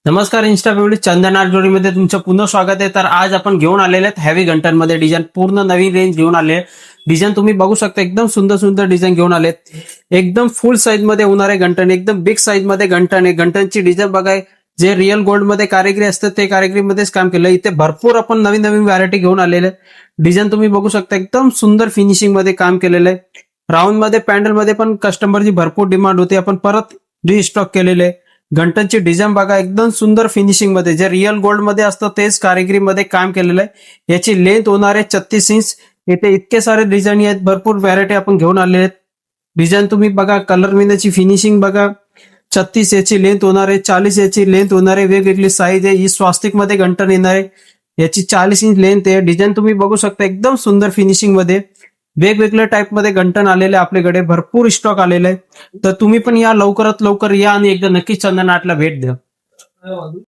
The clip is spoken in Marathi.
नमस्कार इंस्टा फॅमिली, चंदन आर्ट जोडीमध्ये तुमचं पुन्हा स्वागत आहे. तर आज आपण घेऊन आलेले आहेत हेवी घंटांमध्ये डिझाईन, पूर्ण नवीन रेंज घेऊन आले. डिझाईन तुम्ही बघू शकता, एकदम सुंदर सुंदर डिझाईन घेऊन आलेत. एकदम फुल साईज मध्ये होणारे घंटन, एकदम बिग साईज मध्ये घंटन आहे. घंटनची डिझाईन बघाय, जे रिअल गोल्ड मध्ये कारिगिरी असतं ते कारिगिरीमध्येच काम केलं. इथे भरपूर आपण नवीन नवीन व्हरायटी घेऊन आलेले आहेत. डिझाईन तुम्ही बघू शकता, एकदम सुंदर फिनिशिंग मध्ये काम केलेलं आहे. राऊंड मध्ये पॅन्डल मध्ये पण कस्टमरची भरपूर डिमांड होती, आपण परत रिस्टॉक केलेले आहे. घंटनची डिझाईन बघा, एकदम सुंदर फिनिशिंग मध्ये, जे रिअल गोल्ड मध्ये असतं तेच कारिगिरीमध्ये काम केलेलं आहे. याची लेंथ होणार आहे 36 इंच. इथे इतके सारे डिझाईन आहेत, भरपूर व्हरायटी आपण घेऊन आले आहेत. डिझाईन तुम्ही बघा, कलर मिळण्याची फिनिशिंग बघा. 36 याची लेंथ होणार आहे, 40 याची लेंथ होणार आहे. वेगवेगळी साईज आहे. ही स्वास्तिक मध्ये घंटन येणार आहे. याची 40 इंच लेंथ आहे. डिझाईन तुम्ही बघू शकता, एकदम सुंदर फिनिशिंग मध्ये. वेगवेगळ्या टाइप मध्ये घंटन आलेले आपल्याकडे, भरपूर स्टॉक आलेले आहे. तर तुम्ही पण या, लवकरात लवकर या आणि एकदा नक्की चंदन आर्टला भेट द्या.